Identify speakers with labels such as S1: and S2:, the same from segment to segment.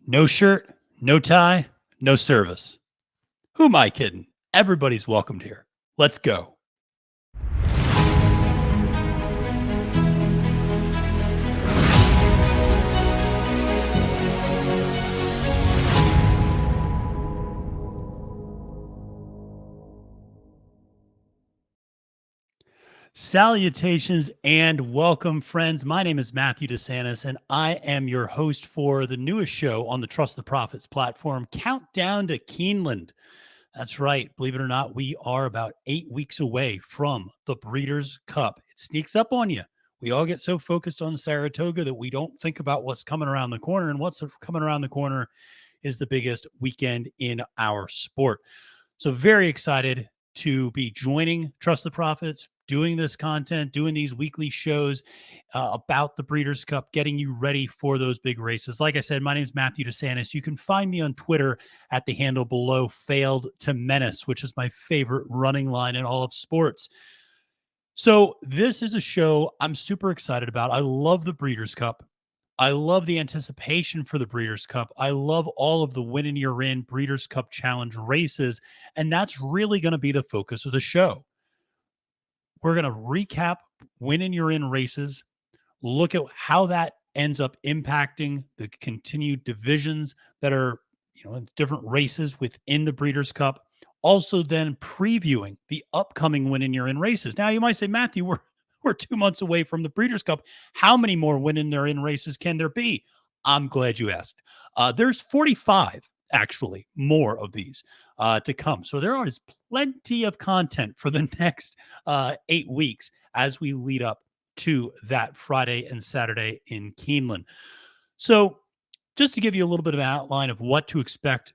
S1: No shirt, no tie, no service. Who am I kidding? Everybody's welcomed here. Let's go. Salutations and welcome, friends. My name is Matthew Desantis, and I am your host for the newest show on the Trust the Profits platform, Countdown to Keeneland. That's right. Believe it or not, we are about 8 weeks away from the Breeders' Cup. It sneaks up on you. We all get so focused on Saratoga that we don't think about what's coming around the corner. And what's coming around the corner is the biggest weekend in our sport. So very excited to be joining Trust the Profits, doing this content, doing these weekly shows about the Breeders' Cup, getting you ready for those big races. Like I said, my name is Matthew Desantis. You can find me on Twitter at the handle below Failed to Menace, which is my favorite running line in all of sports. So this is a show I'm super excited about. I love the Breeders' Cup. I love the anticipation for the Breeders' Cup. I love all of the win and you're in Breeders' Cup Challenge races. And that's really going to be the focus of the show. We're going to recap win and you're in races, look at how that ends up impacting the continued divisions that are, in different races within the Breeders' Cup. Also, then previewing the upcoming win and you're in races. Now, you might say, Matthew, we're 2 months away from the Breeders' Cup. How many more win and they're in races can there be? I'm glad you asked. There's 45, actually, more of these to come. So there is plenty of content for the next 8 weeks as we lead up to that Friday and Saturday in Keeneland. So just to give you a little bit of an outline of what to expect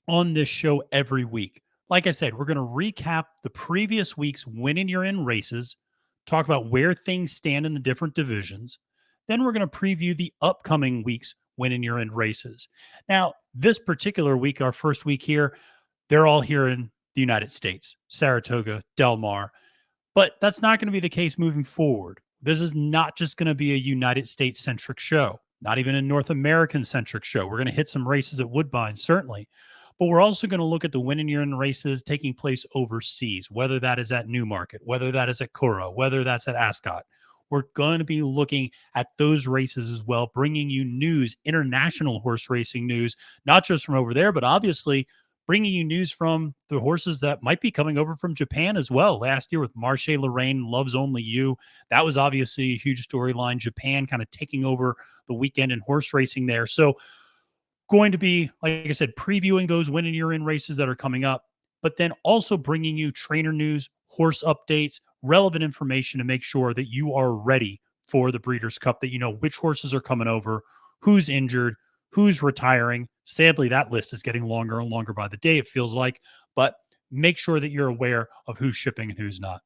S1: on this show every week. Like I said, we're going to recap the previous week's win and you're in races, talk about where things stand in the different divisions. Then we're going to preview the upcoming week's win and you're in races. Now, this particular week, our first week here, they're all here in the United States, Saratoga, Del Mar. But that's not going to be the case moving forward. This is not just going to be a United States-centric show, not even a North American-centric show. We're going to hit some races at Woodbine, certainly. But we're also going to look at the win and you're in races taking place overseas, whether that is at Newmarket, whether that is at Cora, whether that's at Ascot. We're going to be looking at those races as well, bringing you news, international horse racing news, not just from over there, but obviously bringing you news from the horses that might be coming over from Japan as well. Last year with Marche Lorraine, Loves Only You, that was obviously a huge storyline. Japan kind of taking over the weekend in horse racing there. So going to be, like I said, previewing those win and you're in races that are coming up, but then also bringing you trainer news, horse updates, relevant information to make sure that you are ready for the Breeders' Cup, that you know which horses are coming over, who's injured, who's retiring. Sadly, that list is getting longer and longer by the day, it feels like, but make sure that you're aware of who's shipping and who's not.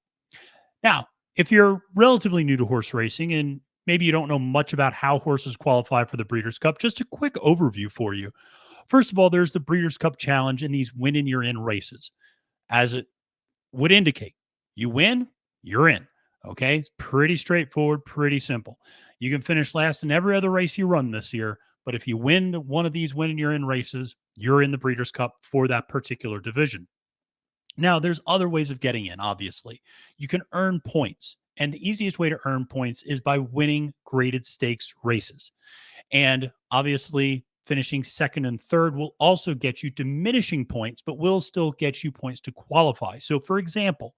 S1: Now, if you're relatively new to horse racing and maybe you don't know much about how horses qualify for the Breeders' Cup, just a quick overview for you. First of all, there's the Breeders' Cup Challenge and these win and you're in races. As it would indicate, you win, you're in. Okay, it's pretty straightforward, pretty simple. You can finish last in every other race you run this year, but if you win one of these win and you're in races, you're in the Breeders' Cup for that particular division. Now, there's other ways of getting in, obviously. You can earn points, and the easiest way to earn points is by winning graded stakes races. And obviously, finishing second and third will also get you diminishing points, but will still get you points to qualify. So, for example,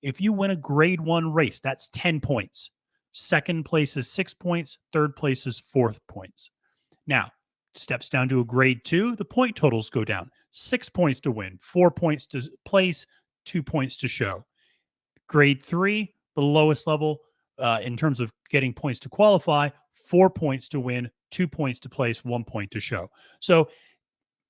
S1: if you win a grade 1 race, that's 10 points. Second place is 6 points. Third place is 4 points. Now, steps down to a grade 2, the point totals go down. 6 points to win, 4 points to place, 2 points to show. Grade 3, the lowest level in terms of getting points to qualify, 4 points to win, 2 points to place, 1 point to show. So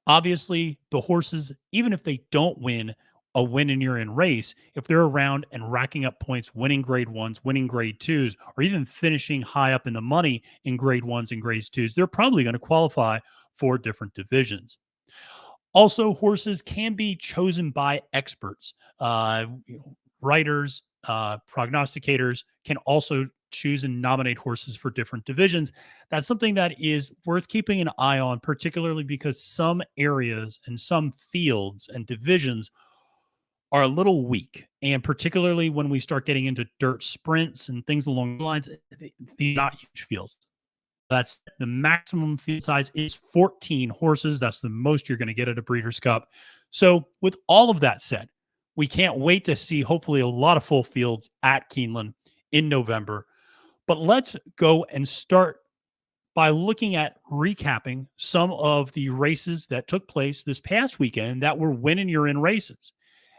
S1: obviously the horses, even if they don't win a win and you're in race, if they're around and racking up points, winning grade 1s, winning grade 2s, or even finishing high up in the money in grade 1s and grade 2s, they're probably going to qualify for different divisions. Also, horses can be chosen by experts. Writers, prognosticators can also choose and nominate horses for different divisions. That's something that is worth keeping an eye on, particularly because some areas and some fields and divisions are a little weak. And particularly when we start getting into dirt sprints and things along the lines, these are not huge fields. That's the maximum field size is 14 horses. That's the most you're going to get at a Breeders' Cup. So, with all of that said, we can't wait to see hopefully a lot of full fields at Keeneland in November. But let's go and start by looking at recapping some of the races that took place this past weekend that were win and you're in races.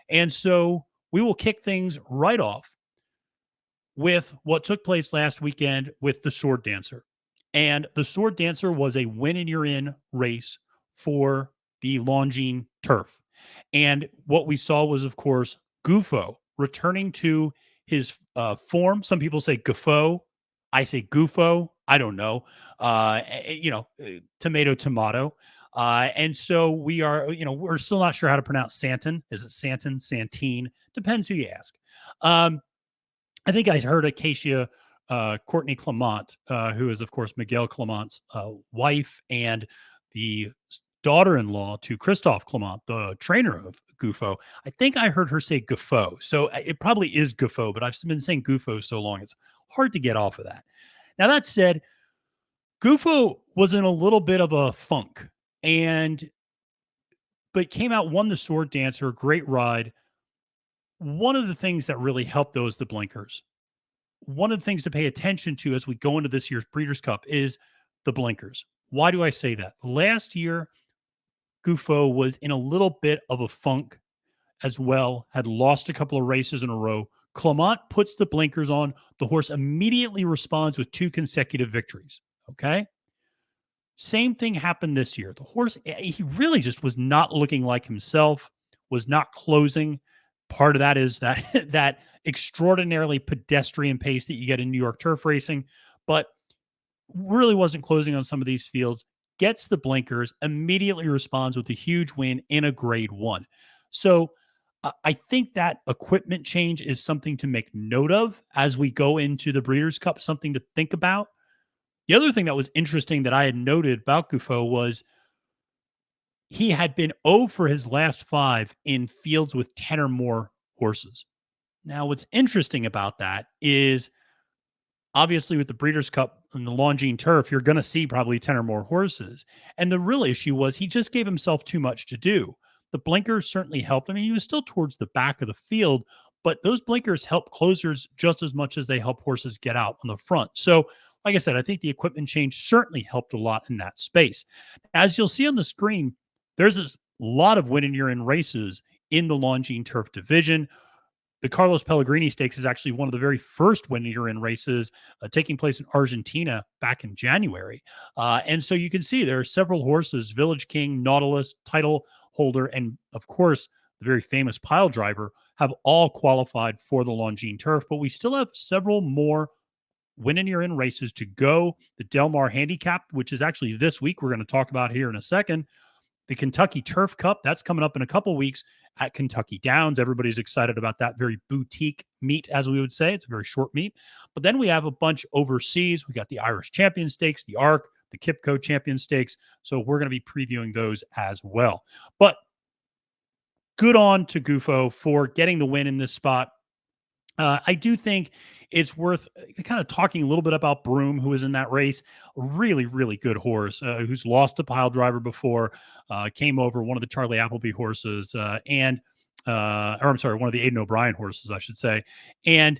S1: And so we will kick things right off with what took place last weekend with the Sword Dancer. And the Sword Dancer was a win and you're in race for the Longines turf. And what we saw was, of course, Gufo returning to his form. Some people say Gufo. I say Gufo. I don't know. Tomato, tomato. And so we are, we're still not sure how to pronounce Santin. Is it Santin, Santine? Depends who you ask. I think I heard Acacia Courtney Clement, who is, of course, Miguel Clement's wife and the daughter-in-law to Christophe Clement, the trainer of Gufo. I think I heard her say Gufo. So it probably is Gufo, but I've been saying Gufo so long, it's hard to get off of that. Now, that said, Gufo was in a little bit of a funk, but came out, won the Sword Dancer, great ride. One of the things that really helped those the blinkers. One of the things to pay attention to as we go into this year's Breeders' Cup is the blinkers. Why do I say that? Last year, Gufo was in a little bit of a funk as well, had lost a couple of races in a row. Clement puts the blinkers on. The horse immediately responds with 2 consecutive victories. Okay. Same thing happened this year. The horse, he really just was not looking like himself, was not closing. Part of that is that that extraordinarily pedestrian pace that you get in New York turf racing, but really wasn't closing on some of these fields. Gets the blinkers, immediately responds with a huge win in a grade 1. So I think that equipment change is something to make note of as we go into the Breeders' Cup, something to think about. The other thing that was interesting that I had noted about Gufo was he had been 0 for his last 5 in fields with 10 or more horses. Now, what's interesting about that is obviously with the Breeders' Cup and the Longines turf, you're going to see probably 10 or more horses. And the real issue was he just gave himself too much to do. The blinkers certainly helped. I mean, he was still towards the back of the field, but those blinkers help closers just as much as they help horses get out on the front. So, like I said, I think the equipment change certainly helped a lot in that space. As you'll see on the screen, there's a lot of win and you're in races in the Longines turf division. The Carlos Pellegrini Stakes is actually one of the very first win and you're in races taking place in Argentina back in January. And so you can see there are several horses, Village King, Nautilus, Title Holder, and of course, the very famous Pile Driver have all qualified for the Longines turf, but we still have several more win and you're in races to go. The Del Mar Handicap, which is actually this week, we're going to talk about here in a second. The Kentucky Turf Cup, that's coming up in a couple weeks at Kentucky Downs. Everybody's excited about that very boutique meet, as we would say. It's a very short meet. But then we have a bunch overseas. We got the Irish Champion Stakes, the ARC, the Kipco Champion Stakes. So we're going to be previewing those as well. But good on to Gufo for getting the win in this spot. I do think it's worth kind of talking a little bit about Broom, who was in that race. A really, really good horse who's lost a Pile Driver before, came over one of the Charlie Appleby horses, or I'm sorry, one of the Aidan O'Brien horses, I should say. And,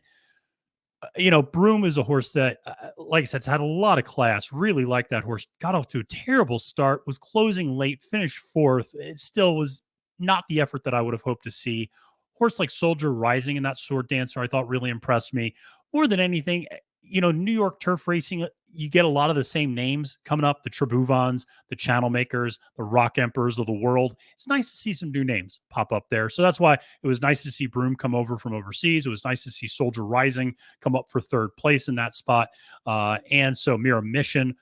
S1: Broom is a horse that, like I said, has had a lot of class. Really liked that horse. Got off to a terrible start, was closing late, finished 4th. It still was not the effort that I would have hoped to see. Horse like Soldier Rising in that Sword Dancer, I thought really impressed me more than anything. New York turf racing, you get a lot of the same names coming up, the Trabuvans, the Channel Makers, the Rock Emperors of the world. It's nice to see some new names pop up there. So that's why it was nice to see Broom come over from overseas. It was nice to see Soldier Rising come up for 3rd place in that spot. And so Mira Mission,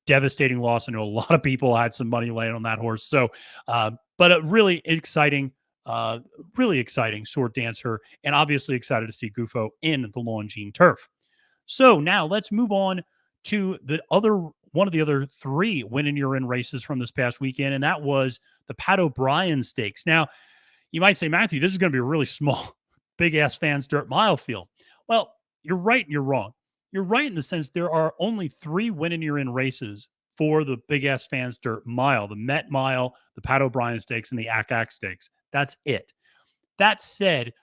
S1: devastating loss. I know a lot of people had some money laying on that horse. So, but a really exciting Sword Dancer, and obviously excited to see Gufo in the Longines turf. So now let's move on to the other one of the other three win and you're in races from this past weekend, and that was the Pat O'Brien Stakes. Now, you might say, Matthew, this is going to be a really small, big ass fans dirt mile field. Well, you're right and you're wrong. You're right in the sense there are only three win and you're in races for the big ass fans dirt mile: the Met Mile, the Pat O'Brien Stakes, and the ACAC Stakes. That's it. That said,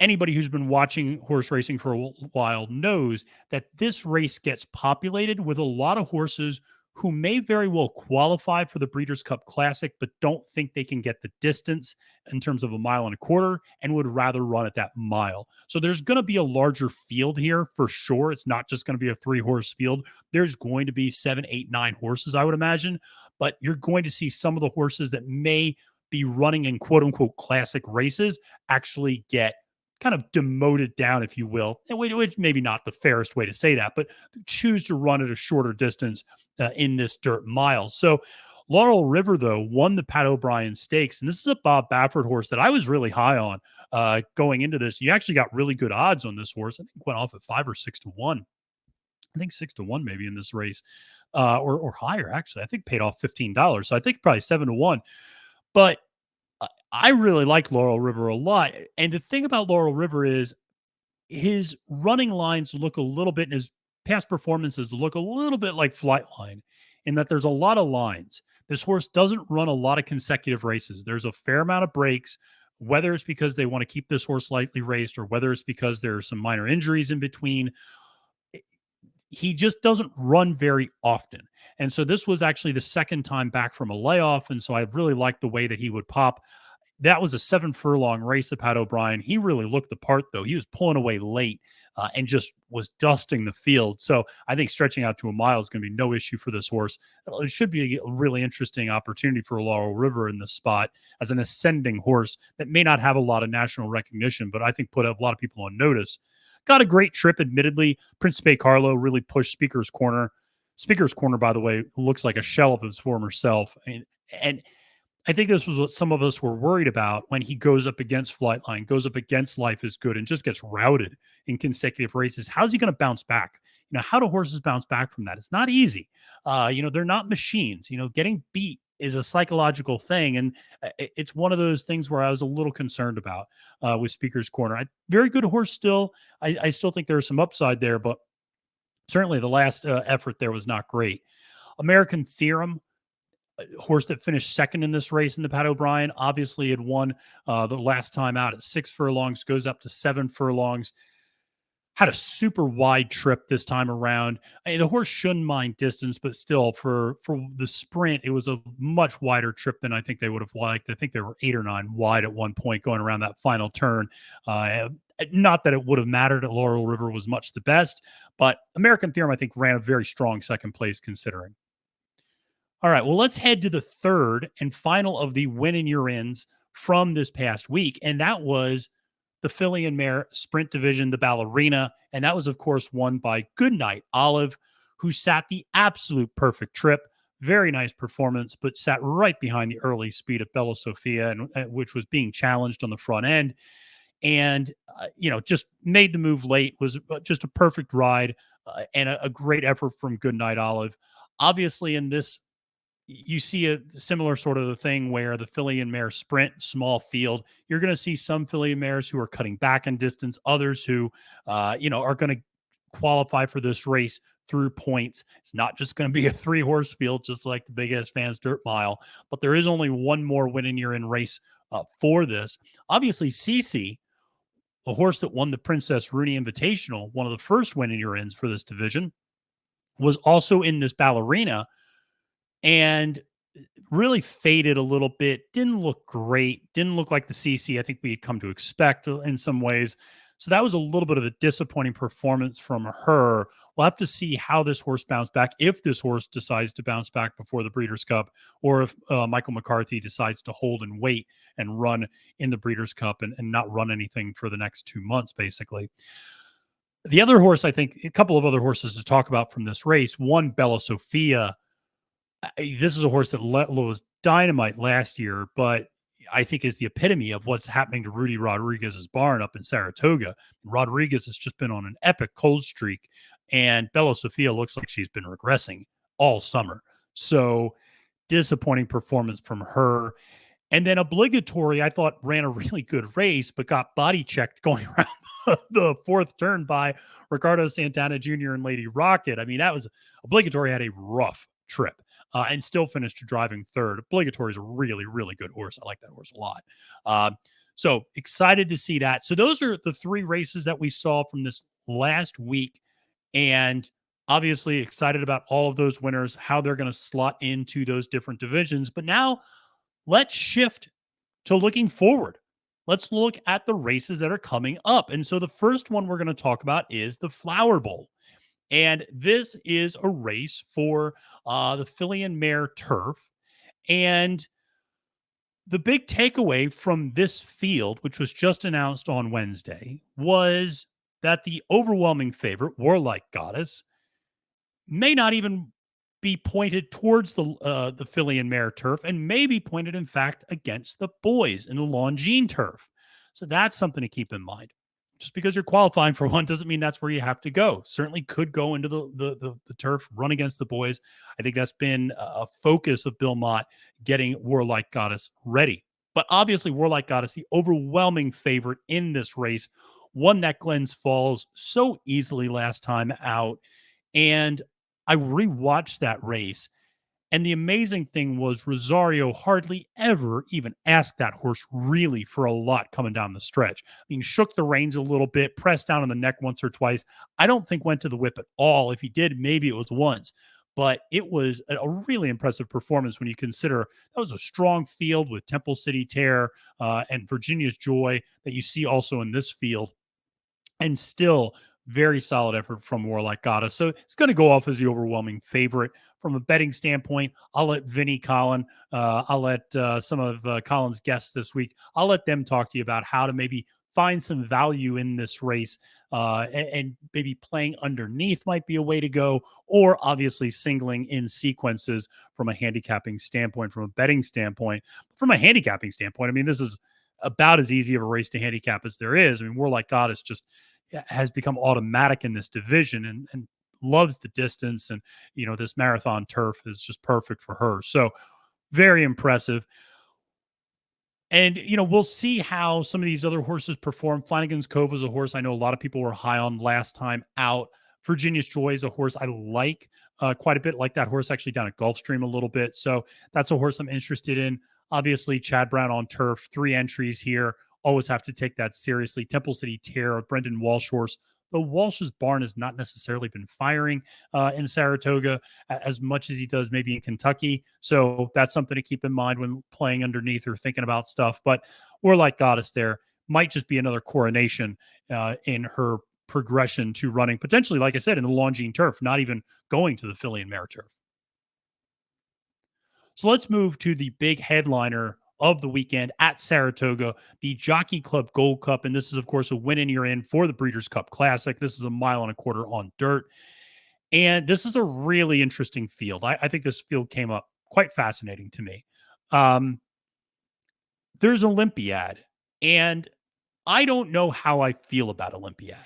S1: anybody who's been watching horse racing for a while knows that this race gets populated with a lot of horses who may very well qualify for the Breeders' Cup Classic, but don't think they can get the distance in terms of a mile and a quarter and would rather run at that mile. So there's going to be a larger field here for sure. It's not just going to be a 3-horse field. There's going to be 7, 8, 9 horses, I would imagine, but you're going to see some of the horses that may be running in quote unquote classic races actually get kind of demoted down, if you will, which maybe not the fairest way to say that, but choose to run at a shorter distance in this dirt mile. So Laurel River, though, won the Pat O'Brien Stakes, and this is a Bob Baffert horse that I was really high on going into this. You actually got really good odds on this horse. I think went off at 5 or 6 to 1. I think 6 to 1 maybe in this race, or higher, actually. I think paid off $15. So I think probably 7 to 1. But I really like Laurel River a lot. And the thing about Laurel River is his running lines look a little bit, and his past performances look a little bit like Flightline in that there's a lot of lines. This horse doesn't run a lot of consecutive races. There's a fair amount of breaks, whether it's because they want to keep this horse lightly raced or whether it's because there are some minor injuries in between. He just doesn't run very often. And so this was actually the second time back from a layoff. And so I really liked the way that he would pop. That was a 7-furlong race to Pat O'Brien. He really looked the part, though. He was pulling away late and just was dusting the field. So I think stretching out to a mile is going to be no issue for this horse. It should be a really interesting opportunity for Laurel River in this spot as an ascending horse that may not have a lot of national recognition, but I think put a lot of people on notice. Got a great trip, admittedly. Principe Carlo really pushed Speaker's Corner. Speaker's Corner, by the way, looks like a shell of his former self. And I think this was what some of us were worried about when he goes up against Flightline, goes up against Life is Good, and just gets routed in consecutive races. How's he going to bounce back? How do horses bounce back from that? It's not easy. They're not machines. Getting beat is a psychological thing. And it's one of those things where I was a little concerned about with Speaker's Corner. Very good horse still. I still think there's some upside there, but certainly the last effort there was not great. American Theorem, horse that finished second in this race in the Pat O'Brien, obviously had won the last time out at 6 furlongs, goes up to 7 furlongs. Had a super wide trip this time around. The horse shouldn't mind distance, but still for the sprint, it was a much wider trip than I think they would have liked. I think they were 8 or 9 wide at one point going around that final turn. Not that it would have mattered that Laurel River was much the best, but American Theorem, I think, ran a very strong second place considering. All right, well, let's head to the third and final of the win and your ins from this past week, and that was the filly and mare sprint division, the Ballerina. And that was, of course, won by Goodnight Olive, who sat the absolute perfect trip. Very nice performance, but sat right behind the early speed of Bella Sofia, and which was being challenged on the front end. And, just made the move late, was just a perfect ride and a great effort from Goodnight Olive. Obviously, in this, you see a similar sort of a thing where the filly and mare sprint, small field. You're going to see some filly and mares who are cutting back in distance, others who, are going to qualify for this race through points. It's not just going to be a 3-horse field, just like the Big Ass Fans Dirt Mile, but there is only one more win and you're in race for this. Obviously, Cece, a horse that won the Princess Rooney Invitational, one of the first win and you're ins for this division, was also in this Ballerina, and really faded a little bit. Didn't look great. Didn't look like the CC I think we had come to expect in some ways. So that was a little bit of a disappointing performance from her. We'll have to see how this horse bounced back, if this horse decides to bounce back before the Breeders' Cup, or if Michael McCarthy decides to hold and wait and run in the Breeders' Cup and not run anything for the next 2 months, basically. The other horse, I think, a couple of other horses to talk about from this race. One, Bella Sofia. This is a horse that was dynamite last year, but I think is the epitome of what's happening to Rudy Rodriguez's barn up in Saratoga. Rodriguez has just been on an epic cold streak, and Bella Sofia looks like she's been regressing all summer. So disappointing performance from her. And then Obligatory, I thought ran a really good race, but got body checked going around the fourth turn by Ricardo Santana Jr. and Lady Rocket. I mean, that was Obligatory had a rough trip and still finished driving third. Obligatory is a really, really good horse. I like that horse a lot. So excited to see that. So those are the three races that we saw from this last week. And obviously excited about all of those winners, how they're going to slot into those different divisions. But now let's shift to looking forward. Let's look at the races that are coming up. And so the first one we're going to talk about is the Flower Bowl. And this is a race for the filly and mare turf. And the big takeaway from this field, which was just announced on Wednesday, was that the overwhelming favorite, Warlike Goddess, may not even be pointed towards the filly and mare turf, and may be pointed, in fact, against the boys in the Longines turf. So that's something to keep in mind. Just because you're qualifying for one doesn't mean that's where you have to go. Certainly could go into the turf, run against the boys. I think that's been a focus of Bill Mott, getting Warlike Goddess ready. But obviously, Warlike Goddess, the overwhelming favorite in this race, won that Glens Falls so easily last time out. And I rewatched that race, and the amazing thing was Rosario hardly ever even asked that horse really for a lot coming down the stretch. I mean, shook the reins a little bit, pressed down on the neck once or twice. I don't think went to the whip at all. If he did, maybe it was once. But it was a really impressive performance when you consider that was a strong field with Temple City Terror and Virginia's Joy that you see also in this field. And still very solid effort from Warlike Goddess. So it's going to go off as the overwhelming favorite. From a betting standpoint, I'll let Vinny Collin, I'll let some of Colin's guests this week, I'll let them talk to you about how to maybe find some value in this race, and maybe playing underneath might be a way to go, or obviously singling in sequences from a handicapping standpoint, from a betting standpoint. From a handicapping standpoint, I mean, this is about as easy of a race to handicap as there is. I mean, Warlike Goddess just has become automatic in this division, and loves the distance. And, this marathon turf is just perfect for her. So very impressive. And, we'll see how some of these other horses perform. Flanagan's Cove is a horse I know a lot of people were high on last time out. Virginia's Joy is a horse I like quite a bit, like that horse actually down at Gulfstream a little bit. So that's a horse I'm interested in. Obviously, Chad Brown on turf, 3 entries here. Always have to take that seriously. Temple City Terror, Brendan Walsh horse. Though Walsh's barn has not necessarily been firing in Saratoga as much as he does maybe in Kentucky. So that's something to keep in mind when playing underneath or thinking about stuff. But Warlike Goddess there might just be another coronation in her progression to running, potentially, like I said, in the Longines turf, not even going to the filly and mare turf. So let's move to the big headliner of the weekend at Saratoga, the Jockey Club Gold Cup. And this is, of course, a win and you're in for the Breeders' Cup Classic. This is a 1.25 miles on dirt. And this is a really interesting field. I think this field came up quite fascinating to me. There's Olympiad, and I don't know how I feel about Olympiad.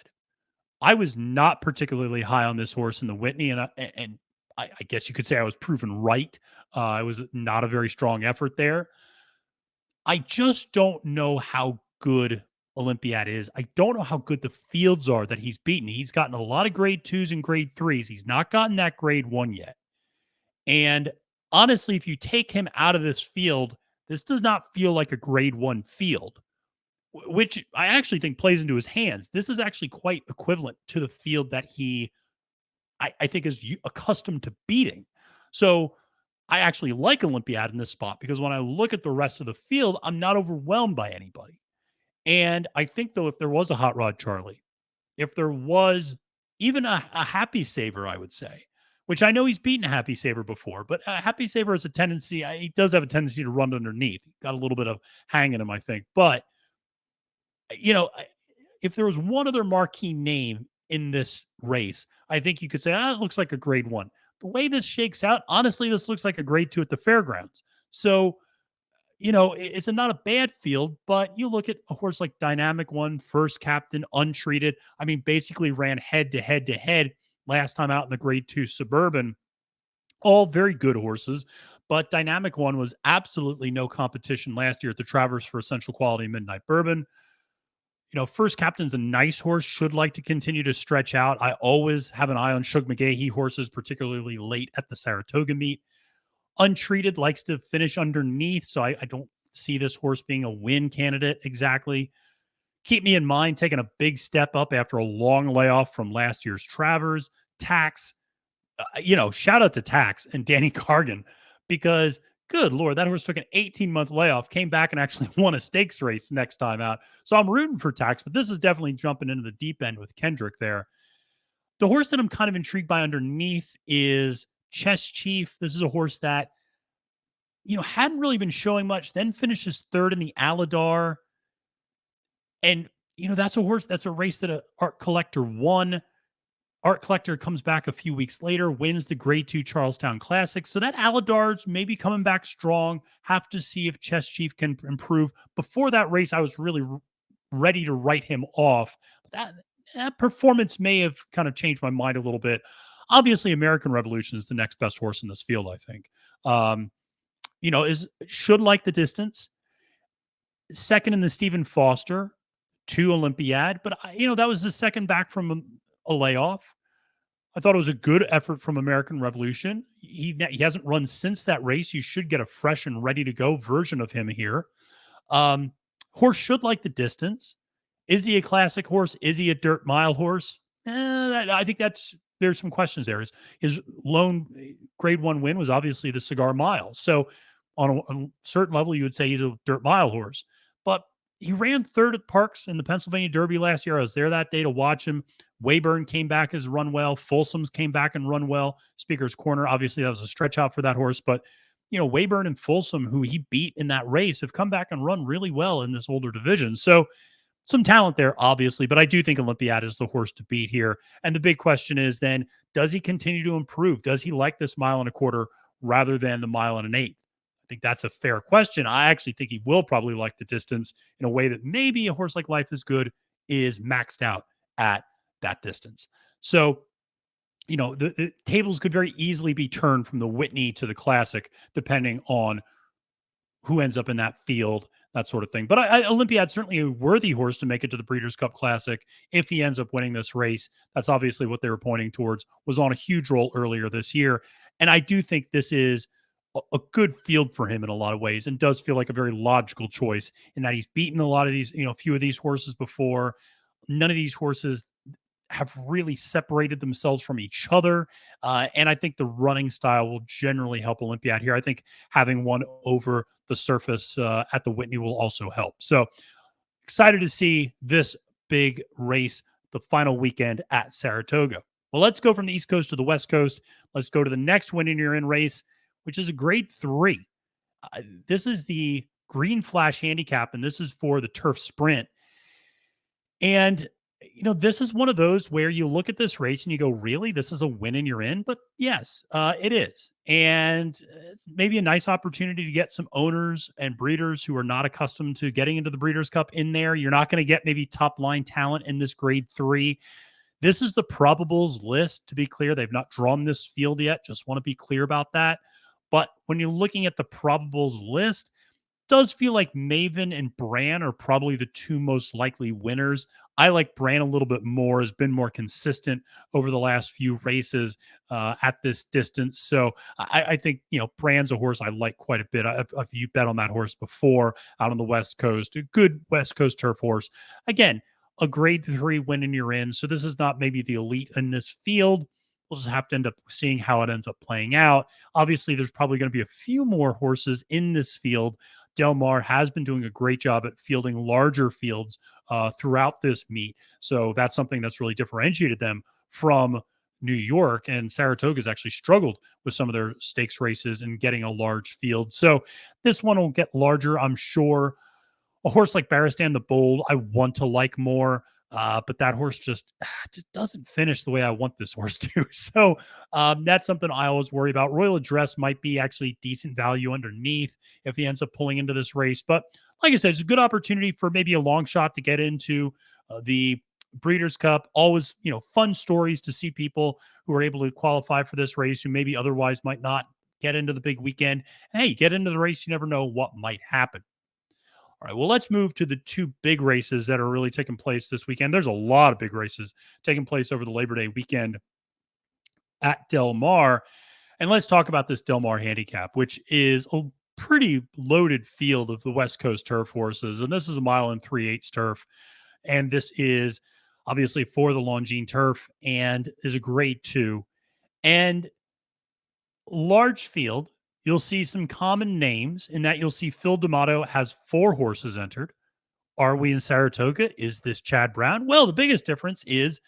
S1: I was not particularly high on this horse in the Whitney, and I guess you could say I was proven right. It was not a very strong effort there. I just don't know how good Olympiad is. I don't know how good the fields are that he's beaten. He's gotten a lot of grade 2s and grade 3s. He's not gotten that grade 1 yet. And honestly, if you take him out of this field, this does not feel like a grade 1 field, which I actually think plays into his hands. This is actually quite equivalent to the field that I think is accustomed to beating. So I actually like Olympiad in this spot because when I look at the rest of the field, I'm not overwhelmed by anybody. And I think, though, if there was a Hot Rod Charlie, if there was even a Happy Saver, I would say, which I know he's beaten a Happy Saver before, but Happy Saver has a tendency, he does have a tendency to run underneath. He got a little bit of hang in him, I think. But, if there was one other marquee name in this race, I think you could say, it looks like a grade 1. The way this shakes out, honestly, this looks like a grade 2 at the fairgrounds. So it's not a bad field, but you look at a horse like Dynamic One, first captain, untreated. I mean, basically ran head to head to head last time out in the Grade 2 Suburban. All very good horses, but Dynamic One was absolutely no competition last year at the Travers for Essential Quality Midnight Bourbon. First Captain's a nice horse, should like to continue to stretch out. I always have an eye on Shug McGahee horses, particularly late at the Saratoga meet. Untreated, likes to finish underneath, so I don't see this horse being a win candidate exactly. Keep me in mind taking a big step up after a long layoff from last year's Travers. Tax, shout out to Tax and Danny Cargan, because good Lord, that horse took an 18-month layoff, came back and actually won a stakes race next time out. So I'm rooting for Tax, but this is definitely jumping into the deep end with Kendrick there. The horse that I'm kind of intrigued by underneath is Chess Chief. This is a horse that, hadn't really been showing much, then finishes third in the Aladar. And, that's a race that a Art Collector won. Art Collector comes back a few weeks later, wins the Grade 2 Charlestown Classic. So that Aladar's maybe coming back strong. Have to see if Chess Chief can improve. Before that race, I was really ready to write him off. That performance may have kind of changed my mind a little bit. Obviously, American Revolution is the next best horse in this field, I think. Should like the distance. Second in the Stephen Foster to Olympiad, but that was the second back from a layoff. I thought it was a good effort from American Revolution. He hasn't run since that race. You should get a fresh and ready to go version of him here. Horse should like the distance. Is he a classic horse? Is he a dirt mile horse? I think there's some questions there. His lone Grade 1 win was obviously the Cigar Mile. So on a certain level, you would say he's a dirt mile horse. But he ran third at Parks in the Pennsylvania Derby last year. I was there that day to watch him. Wayburn came back as run well. Folsom's came back and run well. Speaker's Corner, obviously that was a stretch out for that horse. But, Wayburn and Folsom, who he beat in that race, have come back and run really well in this older division. So some talent there, obviously, but I do think Olympiad is the horse to beat here. And the big question is then, does he continue to improve? Does he like this 1.25 miles rather than the 1.125 miles? I think that's a fair question. I actually think he will probably like the distance in a way that maybe a horse like Life is Good is maxed out at that distance. So, the tables could very easily be turned from the Whitney to the Classic, depending on who ends up in that field, that sort of thing. But Olympiad's certainly a worthy horse to make it to the Breeders' Cup Classic if he ends up winning this race. That's obviously what they were pointing towards, was on a huge roll earlier this year. And I do think this is a good field for him in a lot of ways, and does feel like a very logical choice in that he's beaten a lot of these, a few of these horses before. None of these horses have really separated themselves from each other. And I think the running style will generally help Olympiad here. I think having one over the surface at the Whitney will also help. So excited to see this big race, the final weekend at Saratoga. Well, let's go from the East Coast to the West Coast. Let's go to the next win in your in race, which is a Grade 3. This is the Green Flash Handicap, and this is for the Turf Sprint. And this is one of those where you look at this race and you go, really, this is a win and you're in? But yes, it is. And it's maybe a nice opportunity to get some owners and breeders who are not accustomed to getting into the Breeders' Cup in there. You're not going to get maybe top line talent in this Grade 3. This is the probables list, to be clear. They've not drawn this field yet. Just want to be clear about that. But when you're looking at the probables list, does feel like Maven and Bran are probably the two most likely winners. I like Bran a little bit more, has been more consistent over the last few races at this distance. So I think, Bran's a horse I like quite a bit. I've you bet on that horse before out on the West Coast, a good West Coast turf horse. Again, a Grade 3 win and you're in. So this is not maybe the elite in this field. We'll just have to end up seeing how it ends up playing out. Obviously, there's probably going to be a few more horses in this field. Del Mar has been doing a great job at fielding larger fields throughout this meet. So that's something that's really differentiated them from New York. And Saratoga's actually struggled with some of their stakes races and getting a large field. So this one will get larger, I'm sure. A horse like Baristan the Bold, I want to like more. But that horse just doesn't finish the way I want this horse to. So that's something I always worry about. Royal Address might be actually decent value underneath if he ends up pulling into this race. But like I said, it's a good opportunity for maybe a long shot to get into the Breeders' Cup. Always, fun stories to see people who are able to qualify for this race who maybe otherwise might not get into the big weekend. And hey, get into the race, you never know what might happen. All right, well, let's move to the two big races that are really taking place this weekend. There's a lot of big races taking place over the Labor Day weekend at Del Mar. And let's talk about this Del Mar Handicap, which is a pretty loaded field of the West Coast turf horses. And this is a 1.375 turf. And this is obviously for the Longines turf and is a grade 2. And large field, you'll see some common names in that you'll see Phil D'Amato has 4 horses entered. Are we in Saratoga? Is this Chad Brown? Well, the biggest difference is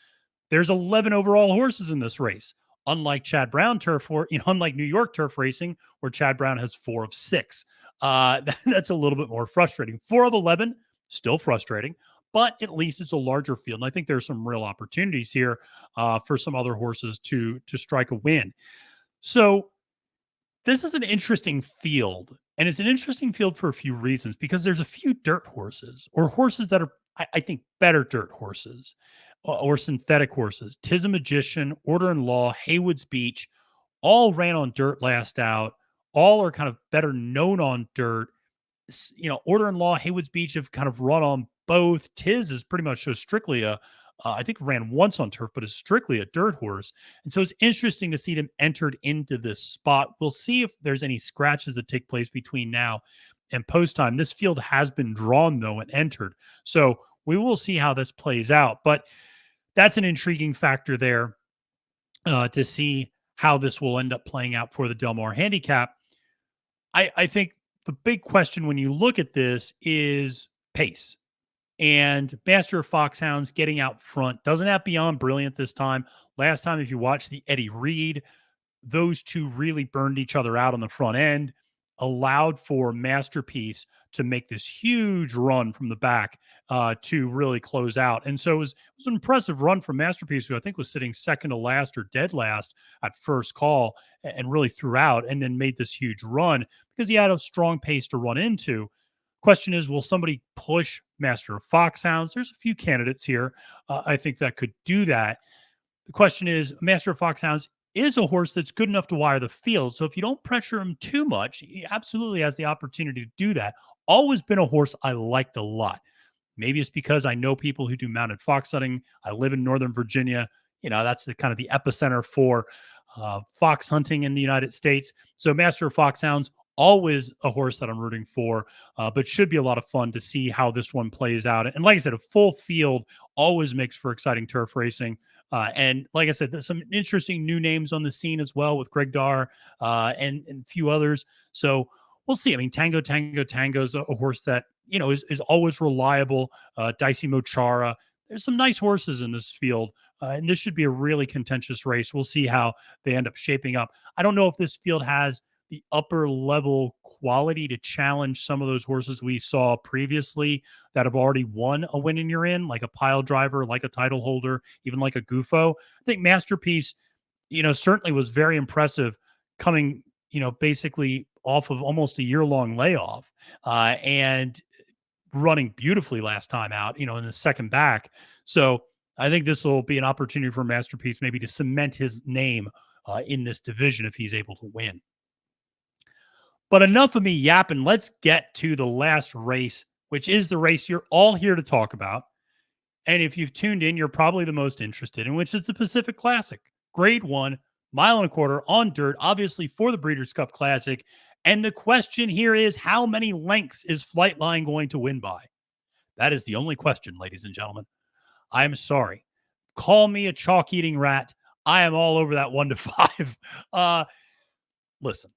S1: there's 11 overall horses in this race. Unlike Chad Brown turf, or unlike New York turf racing, where Chad Brown has 4 of 6. That's a little bit more frustrating. 4 of 11, still frustrating, but at least it's a larger field. And I think there's some real opportunities here for some other horses to strike a win. So this is an interesting field, and it's an interesting field for a few reasons, because there's a few dirt horses or horses that are, I think, better dirt horses or synthetic horses. Tis a Magician, Order and Law, Haywood's Beach, all ran on dirt last out. All are kind of better known on dirt. Order and Law, Haywood's Beach have kind of run on both. Tiz is pretty much just strictly I think ran once on turf, but is strictly a dirt horse. And so it's interesting to see them entered into this spot. We'll see if there's any scratches that take place between now and post time. This field has been drawn, though, and entered. So we will see how this plays out. But that's an intriguing factor there to see how this will end up playing out for the Del Mar Handicap. I think the big question when you look at this is pace. And Master of Foxhounds getting out front doesn't have Beyond Brilliant this time. Last time, if you watch the Eddie Reed, those two really burned each other out on the front end, allowed for Masterpiece to make this huge run from the back to really close out. And so it was an impressive run from Masterpiece, who I think was sitting second to last or dead last at first call, and really threw out and then made this huge run because he had a strong pace to run into. Question is, will somebody push Master of Foxhounds? There's a few candidates here, I think, that could do that. The question is, Master of Foxhounds is a horse that's good enough to wire the field. So if you don't pressure him too much, he absolutely has the opportunity to do that. Always been a horse I liked a lot. Maybe it's because I know people who do mounted fox hunting. I live in Northern Virginia. That's the kind of the epicenter for fox hunting in the United States. So Master of Foxhounds, always a horse that I'm rooting for, but should be a lot of fun to see how this one plays out. And like I said, a full field always makes for exciting turf racing. And like I said, there's some interesting new names on the scene as well with Greg Dar and a few others. So we'll see. I mean, Tango is a horse that, is always reliable. Dicey Mochara. There's some nice horses in this field. And this should be a really contentious race. We'll see how they end up shaping up. I don't know if this field has the upper level quality to challenge some of those horses we saw previously that have already won a win in your in, like a Pile Driver, like a Title Holder, even like a Gufo. I think Masterpiece, certainly was very impressive coming, basically off of almost a year-long layoff and running beautifully last time out, in the second back. So I think this will be an opportunity for Masterpiece maybe to cement his name in this division if he's able to win. But enough of me yapping. Let's get to the last race, which is the race you're all here to talk about. And if you've tuned in, you're probably the most interested in, which is the Pacific Classic. Grade 1, 1.25 miles on dirt, obviously for the Breeders' Cup Classic. And the question here is, how many lengths is Flightline going to win by? That is the only question, ladies and gentlemen. I'm sorry. Call me a chalk-eating rat. I am all over that 1 to 5. Listen.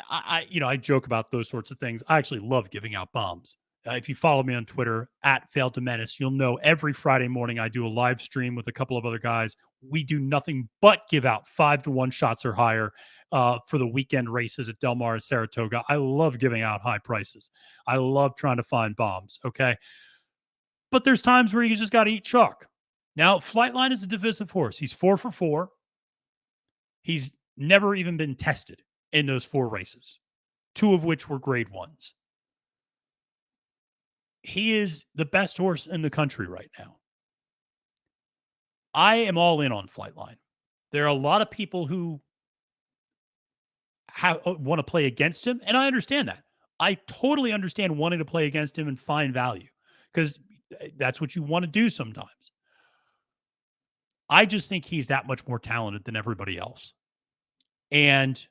S1: I joke about those sorts of things. I actually love giving out bombs. If you follow me on Twitter at Failed to Menace, you'll know every Friday morning I do a live stream with a couple of other guys. We do nothing but give out 5-to-1 shots or higher for the weekend races at Del Mar and Saratoga. I love giving out high prices. I love trying to find bombs. Okay. But there's times where you just got to eat chalk. Now, Flightline is a divisive horse. He's 4 for 4. He's never even been tested in those 4 races, 2 of which were grade ones. He is the best horse in the country right now. I am all in on Flightline. There are a lot of people who want to play against him, and I understand that. I totally understand wanting to play against him and find value because that's what you want to do sometimes. I just think he's that much more talented than everybody else. And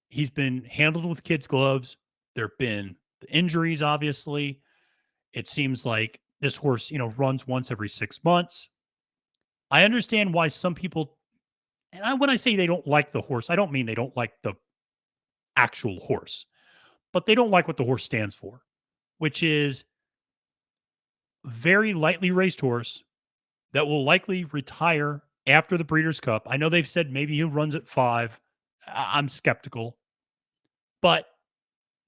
S1: he's been handled with kids' gloves. There have been the injuries, obviously. It seems like this horse, runs once every 6 months. I understand why some people, and when I say they don't like the horse, I don't mean they don't like the actual horse, but they don't like what the horse stands for, which is very lightly raced horse that will likely retire after the Breeders' Cup. I know they've said maybe he runs at 5. I'm skeptical, but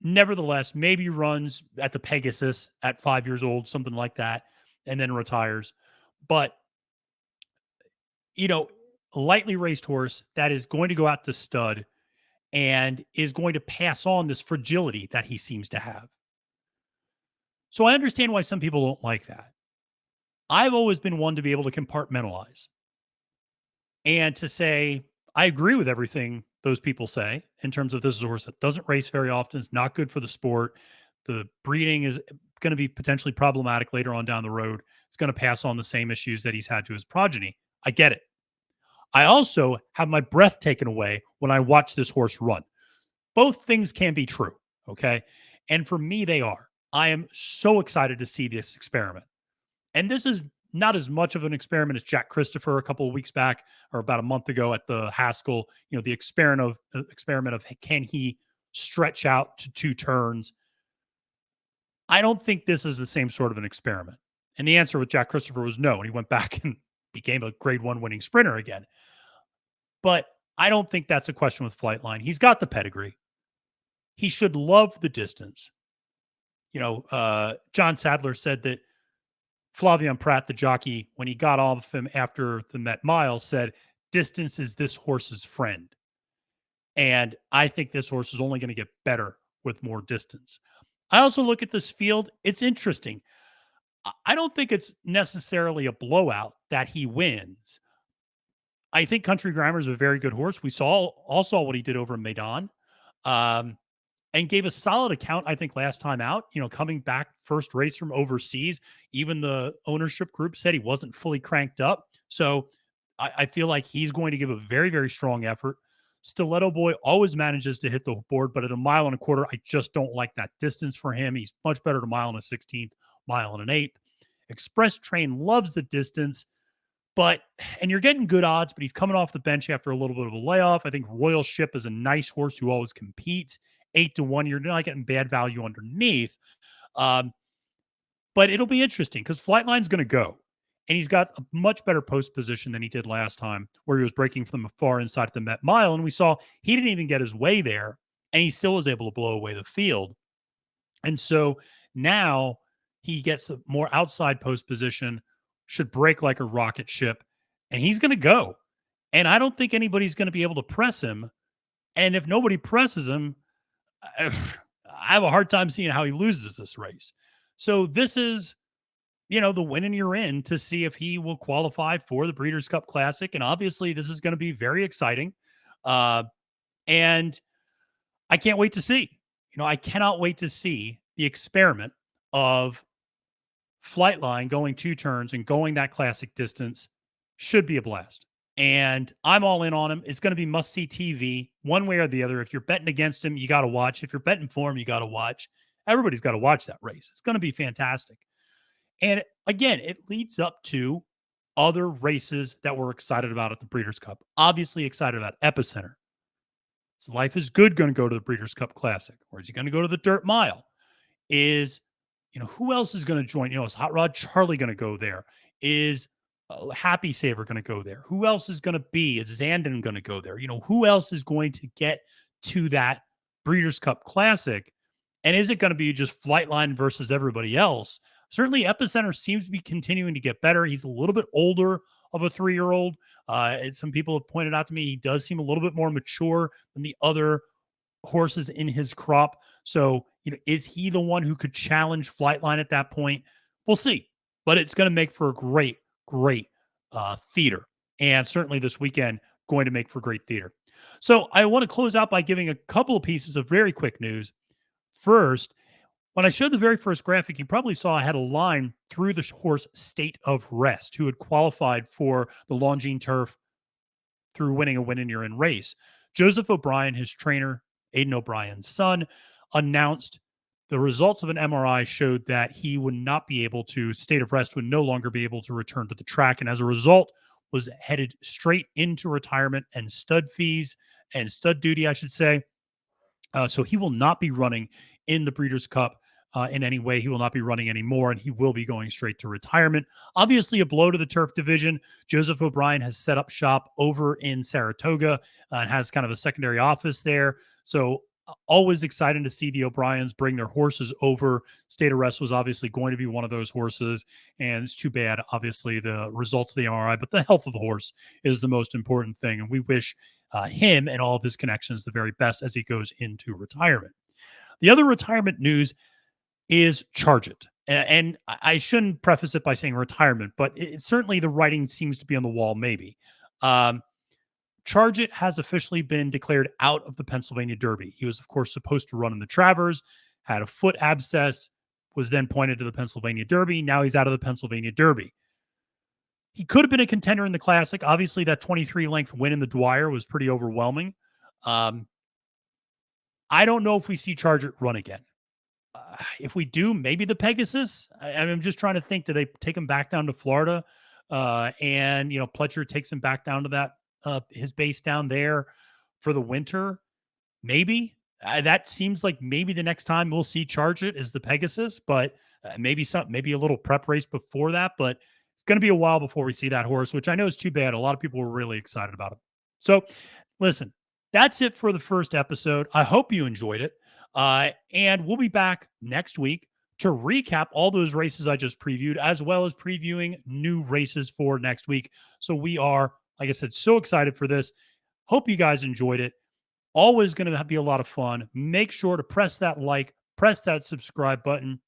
S1: nevertheless, maybe runs at the Pegasus at 5 years old, something like that, and then retires. But, a lightly raced horse that is going to go out to stud and is going to pass on this fragility that he seems to have. So I understand why some people don't like that. I've always been one to be able to compartmentalize and to say, I agree with everything those people say in terms of this is a horse that doesn't race very often. It's not good for the sport. The breeding is going to be potentially problematic later on down the road. It's going to pass on the same issues that he's had to his progeny. I get it. I also have my breath taken away when I watch this horse run. Both things can be true, okay? And for me, they are. I am so excited to see this experiment. And this is not as much of an experiment as Jack Christopher a couple of weeks back or about a month ago at the Haskell, the experiment of can he stretch out to 2 turns? I don't think this is the same sort of an experiment. And the answer with Jack Christopher was no. And he went back and became a grade 1 winning sprinter again. But I don't think that's a question with Flightline. He's got the pedigree. He should love the distance. John Sadler said that Flavien Prat, the jockey, when he got off him after the Met Mile, said, distance is this horse's friend. And I think this horse is only going to get better with more distance. I also look at this field. It's interesting. I don't think it's necessarily a blowout that he wins. I think Country Grammar is a very good horse. We all saw what he did over in Maidan. And gave a solid account, I think, last time out, coming back first race from overseas. Even the ownership group said he wasn't fully cranked up. So I feel like he's going to give a very, very strong effort. Stiletto Boy always manages to hit the board, but at 1.25 miles, I just don't like that distance for him. He's much better at 1 1/16, 1 1/8. Express Train loves the distance, and you're getting good odds, but he's coming off the bench after a little bit of a layoff. I think Royal Ship is a nice horse who always competes. 8-1, you're not getting bad value underneath. But it'll be interesting because Flightline's going to go. And he's got a much better post position than he did last time, where he was breaking from the far inside of the Met Mile. And we saw he didn't even get his way there, and he still was able to blow away the field. And so now he gets a more outside post position, should break like a rocket ship, and he's going to go. And I don't think anybody's going to be able to press him. And if nobody presses him, I have a hard time seeing how he loses this race. So this is, the win you're in to see if he will qualify for the Breeders' Cup Classic. And obviously this is going to be very exciting. And I can't wait to see, I cannot wait to see the experiment of Flightline going 2 turns and going that classic distance. Should be a blast. And I'm all in on him. It's going to be must-see TV, one way or the other. If you're betting against him, you got to watch. If you're betting for him, you got to watch. Everybody's got to watch that race. It's going to be fantastic. And again, it leads up to other races that we're excited about at the Breeders' Cup. Obviously excited about Epicenter. So Life is Good going to go to the Breeders' Cup Classic? Or is he going to go to the Dirt Mile? Who else is going to join? Is Hot Rod Charlie going to go there? Is Happy Saver going to go there? Who else is going to be? Is Zandon going to go there? Who else is going to get to that Breeders' Cup Classic? And is it going to be just Flightline versus everybody else? Certainly, Epicenter seems to be continuing to get better. He's a little bit older of a 3-year-old. Some people have pointed out to me he does seem a little bit more mature than the other horses in his crop. So, is he the one who could challenge Flightline at that point? We'll see. But it's going to make for a great, great theater. And certainly this weekend, going to make for great theater. So I want to close out by giving a couple of pieces of very quick news. First, when I showed the very first graphic, you probably saw I had a line through the horse State of Rest, who had qualified for the Longines Turf through winning a win in your in race. Joseph O'Brien, his trainer, Aidan O'Brien's son, announced the results of an MRI showed that he would not be able to, State of Rest would no longer be able to return to the track. And as a result, was headed straight into retirement and stud fees and stud duty, I should say. So he will not be running in the Breeders' Cup in any way. He will not be running anymore, and he will be going straight to retirement. Obviously, a blow to the turf division. Joseph O'Brien has set up shop over in Saratoga and has kind of a secondary office there. So always exciting to see the O'Briens bring their horses over. State of Rest was obviously going to be one of those horses, and it's too bad, obviously, the results of the MRI, but the health of the horse is the most important thing, and we wish him and all of his connections the very best as he goes into retirement. The other retirement news is Charge It. And I shouldn't preface it by saying retirement, but certainly the writing seems to be on the wall, maybe. Charge It has officially been declared out of the Pennsylvania Derby. He was, of course, supposed to run in the Travers, had a foot abscess, was then pointed to the Pennsylvania Derby. Now he's out of the Pennsylvania Derby. He could have been a contender in the Classic. Obviously, that 23-length win in the Dwyer was pretty overwhelming. I don't know if we see Charge It run again. If we do, maybe the Pegasus. I'm just trying to think, do they take him back down to Florida? And Pletcher takes him back down to that his base down there for the winter. Maybe that seems like maybe the next time we'll see Charge It is the Pegasus, but maybe a little prep race before that. But it's going to be a while before we see that horse, which I know is too bad. A lot of people were really excited about it. So, listen, that's it for the first episode. I hope you enjoyed it. And we'll be back next week to recap all those races I just previewed, as well as previewing new races for next week. So we are, like I said, so excited for this. Hope you guys enjoyed it. Always going to be a lot of fun. Make sure to press that like, press that subscribe button.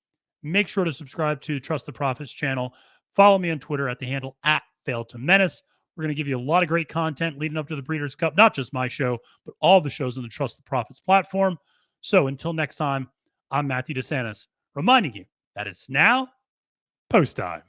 S1: Make sure to subscribe to Trust the Profits channel. Follow me on Twitter at the handle @FailToMenace. We're going to give you a lot of great content leading up to the Breeders' Cup, not just my show, but all the shows on the Trust the Profits platform. So until next time, I'm Matthew Desantis, reminding you that it's now post time.